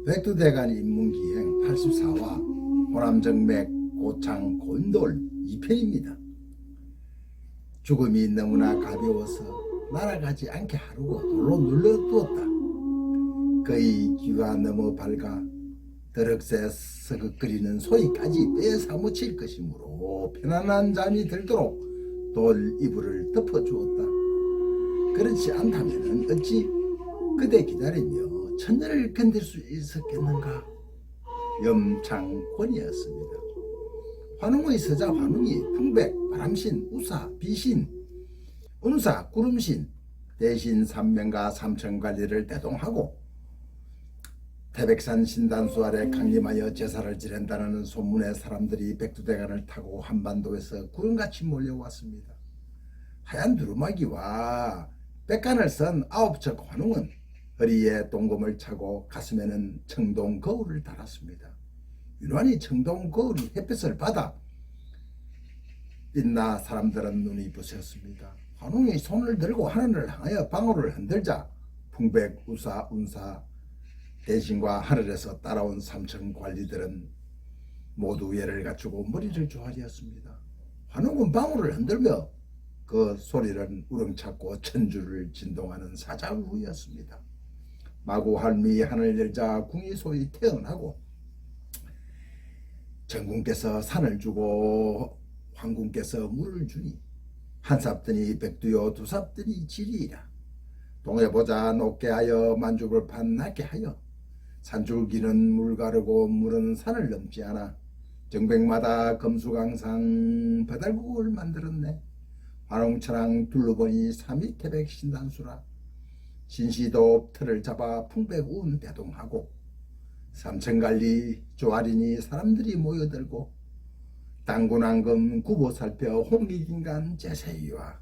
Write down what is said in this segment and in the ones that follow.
백두대간 인문기행 84화 호남정맥 고창 곤돌 2편입니다. 죽음이 너무나 가벼워서 날아가지 않게 하루고 돌로 눌러두었다. 그의 귀가 너무 밝아 더럭새 서걱거리는 소리까지 빼사무칠 것이므로 편안한 잠이 들도록 돌 이불을 덮어주었다. 그렇지 않다면 어찌 그대 기다리며 천년을 견딜 수 있었겠는가. 염창권이었습니다. 환웅의 서자 환웅이 풍백, 바람신, 우사, 비신, 운사, 구름신, 대신 삼명과 삼천관리를 대동하고 태백산 신단수 아래 강림하여 제사를 지낸다는 소문의 사람들이 백두대간을 타고 한반도에서 구름같이 몰려왔습니다. 하얀 두루마기와 백간을 쓴 아홉척 환웅은 허리에 동검을 차고 가슴에는 청동 거울을 달았습니다. 유난히 청동 거울이 햇빛을 받아 빛나 사람들은 눈이 부셨습니다. 환웅이 손을 들고 하늘을 향하여 방울을 흔들자 풍백, 우사, 운사, 대신과 하늘에서 따라온 삼천 관리들은 모두 예를 갖추고 머리를 조아리었습니다. 환웅은 방울을 흔들며 그 소리는 우렁찼고 천주를 진동하는 사자우였습니다. 마구 할미 하늘 열자 궁이 소리 태어나고 정궁께서 산을 주고 황궁께서 물을 주니 한 삽더니 백두요 두 삽더니 지리이라. 동해보자 높게 하여 만주벌판 낮게 하여 산줄기는 물 가르고 물은 산을 넘지 않아 정백마다 금수강상 배달국을 만들었네. 환웅천왕 둘러보니 삼위태백 신단수라. 신시도 틀을 잡아 풍백운 대동하고 삼천관리 조아리니 사람들이 모여들고 당군왕금 구보 살펴 홍익인간 제세이와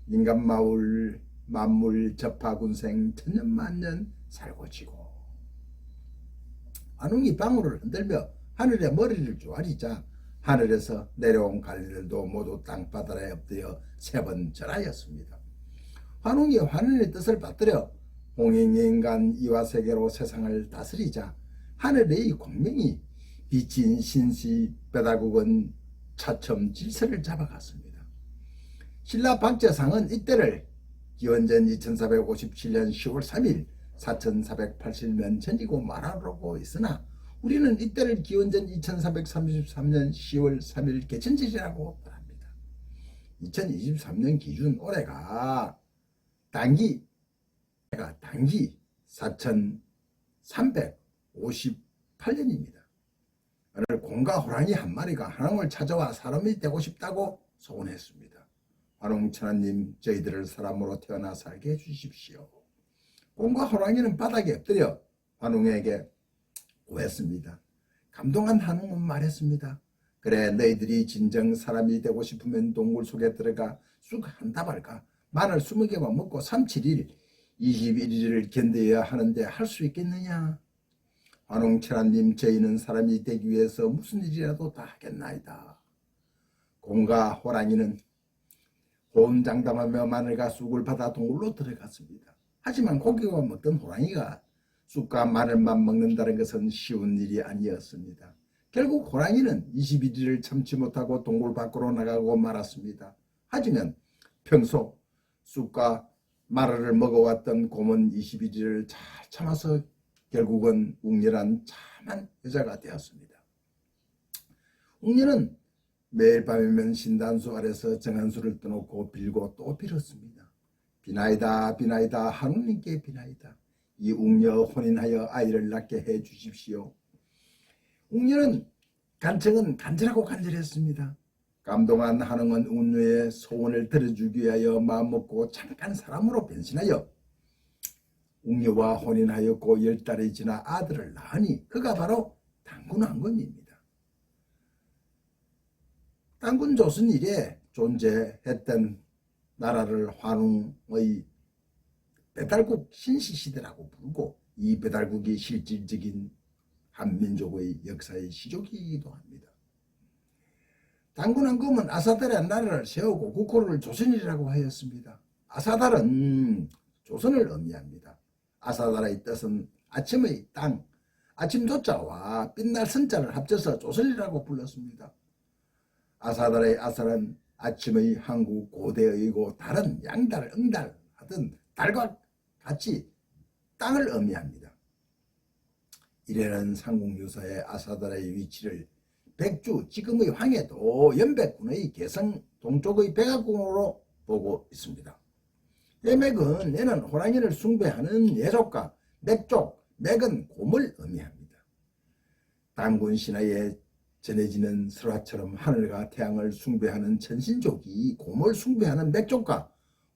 인간마을 만물 접하군생 천년만년 살고 지고. 환웅이 방울을 흔들며 하늘에 머리를 조아리자 하늘에서 내려온 관리들도 모두 땅바닥에 엎드려 세 번 절하였습니다. 환웅이 환원의 뜻을 받들여 홍익인간 이화세계로 세상을 다스리자 하늘의 공명이 비친 신시 배달국은 차츰 질서를 잡아갔습니다. 신라 박제상은 이때를 기원전 2457년 10월 3일 4480년 전이고 말하라고 있으나 우리는 이때를 기원전 2433년 10월 3일 개천절이라고 말합니다. 2023년 기준 올해가 단기 4358년입니다. 오늘 공과 호랑이 한 마리가 환웅을 찾아와 사람이 되고 싶다고 소원했습니다. 환웅천하님, 저희들을 사람으로 태어나 살게 해주십시오. 공과 호랑이는 바닥에 엎드려 환웅에게 구했습니다. 감동한 환웅은 말했습니다. 그래, 너희들이 진정 사람이 되고 싶으면 동굴 속에 들어가 쑥 한 다발과 마늘 20개만 먹고 37일 21일을 견뎌야 하는데 할 수 있겠느냐? 환웅천하님, 저희는 사람이 되기 위해서 무슨 일이라도 다 하겠나이다. 공과 호랑이는 호언장담하며 마늘과 쑥을 받아 동굴로 들어갔습니다. 하지만 고기가 먹던 호랑이가 쑥과 마늘만 먹는다는 것은 쉬운 일이 아니었습니다. 결국 호랑이는 21일을 참지 못하고 동굴 밖으로 나가고 말았습니다. 하지만 평소 쑥과 마늘을 먹어왔던 곰은 21일을 잘 참아서 결국은 웅녀란 참한 여자가 되었습니다. 웅녀는 매일 밤이면 신단수 아래서 정한수를 떠놓고 빌고 또 빌었습니다. 비나이다 비나이다 하느님께 비나이다. 이 웅녀 혼인하여 아이를 낳게 해 주십시오. 웅녀는 간청은 간절하고 간절했습니다. 감동한 환웅은 웅녀의 소원을 들어주기 위하여 마음먹고 잠깐 사람으로 변신하여 웅녀와 혼인하였고 10달이 지나 아들을 낳으니 그가 바로 당군왕검입니다. 당군 조선 이래 존재했던 나라를 환웅의 배달국 신시시대라고 부르고 이 배달국이 실질적인 한민족의 역사의 시조기이기도 합니다. 당군왕검은 아사달의 나라를 세우고 국호를 조선이라고 하였습니다. 아사달은 조선을 의미합니다. 아사달의 뜻은 아침의 땅, 아침조자와 빛날 선자를 합쳐서 조선이라고 불렀습니다. 아사달의 아사는 아침의 한국 고대의고 달은 양달, 응달 하던 달과 같이 땅을 의미합니다. 이래는 삼국유사의 아사달의 위치를 백주, 지금의 황해도 연백군의 개성 동쪽의 백악궁으로 보고 있습니다. 예맥은 얘는 호랑이를 숭배하는 예족과 맥족, 맥은 곰을 의미합니다. 당군 신화에 전해지는 설화처럼 하늘과 태양을 숭배하는 천신족이 곰을 숭배하는 맥족과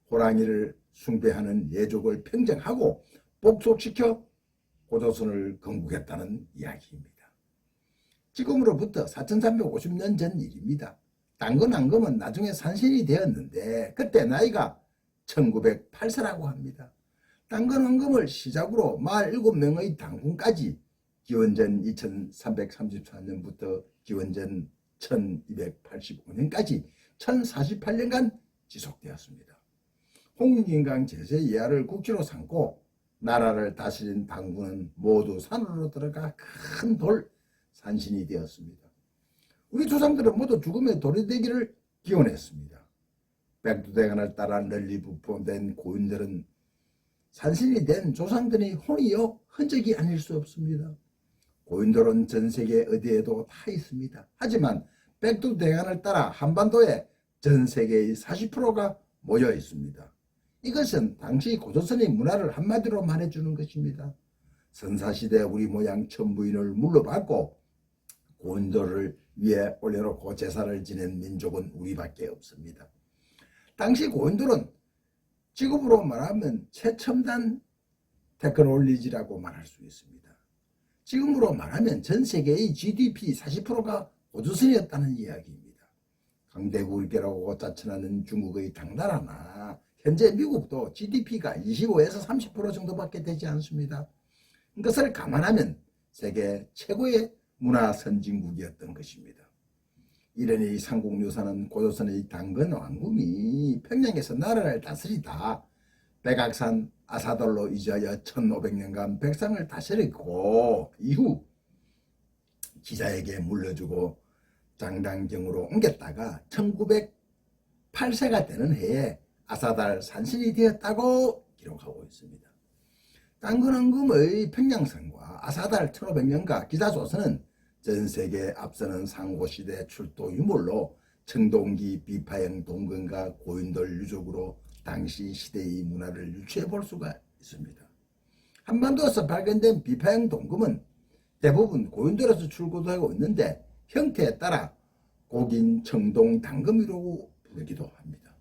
호랑이를 숭배하는 예족을 평정하고 복속시켜 고조선을 건국했다는 이야기입니다. 지금으로부터 4350년 전 일입니다. 당근 앙금은 나중에 산신이 되었는데 그때 나이가 1908세라고 합니다. 당근 앙금을 시작으로 47명의 당군까지 기원전 2334년부터 기원전 1285년까지 1048년간 지속되었습니다. 홍익인강 제세 예하를 국기로 삼고 나라를 다스린 당군은 모두 산으로 들어가 큰 돌 산신이 되었습니다. 우리 조상들은 모두 죽음의 돌이 되기를 기원했습니다. 백두대간을 따라 널리 부포된 고인들은 산신이 된 조상들의 혼이요 흔적이 아닐 수 없습니다. 고인돌은 전 세계 어디에도 다 있습니다. 하지만 백두대간을 따라 한반도에 전 세계의 40%가 모여 있습니다. 이것은 당시 고조선의 문화를 한마디로 말해주는 것입니다. 선사시대 우리 모양 천부인을 물러받고 고인돌을 위에 올려놓고 제사를 지낸 민족은 우리밖에 없습니다. 당시 고인돌은 지금으로 말하면 최첨단 테크놀로지라고 말할 수 있습니다. 지금으로 말하면 전 세계의 GDP 40%가 고조선이었다는 이야기입니다. 강대국이라고 자천하는 중국의 당나라나 현재 미국도 GDP가 25에서 30% 정도밖에 되지 않습니다. 이것을 감안하면 세계 최고의 문화 선진국이었던 것입니다. 이러니 삼국유사는 고조선의 당근 왕궁이 평양에서 나라를 다스리다 백악산 아사달로 이주하여 1500년간 백성을 다스렸고 이후 기자에게 물려주고 장당경으로 옮겼다가 1908세가 되는 해에 아사달 산신이 되었다고 기록하고 있습니다. 당근왕금의 평양성과 아사달 1500년가 기자조서는 전세계 앞서는 상고시대 출도 유물로 청동기 비파형 동근과 고인돌 유적으로 당시 시대의 문화를 유추해 볼 수가 있습니다. 한반도에서 발견된 비파형 동금은 대부분 고인돌에서 출고되고 있는데 형태에 따라 고긴, 청동, 당금이라고 부르기도 합니다.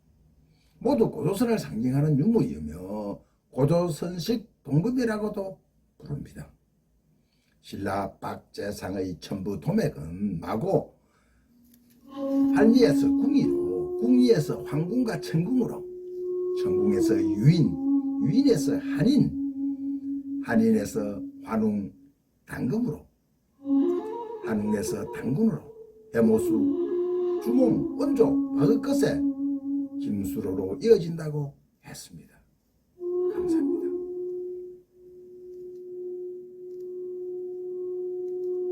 모두 고조선을 상징하는 유물이며 고조선식 동금이라고도 부릅니다. 신라 박재상의 천부 도맥은 마고 한리에서 궁이로, 궁리에서 황궁과 천궁으로, 천궁에서 유인, 유인에서 한인, 한인에서 환웅, 당금으로, 한웅에서 당군으로, 해모수, 주몽, 원조, 바그것에 김수로로 이어진다고 했습니다.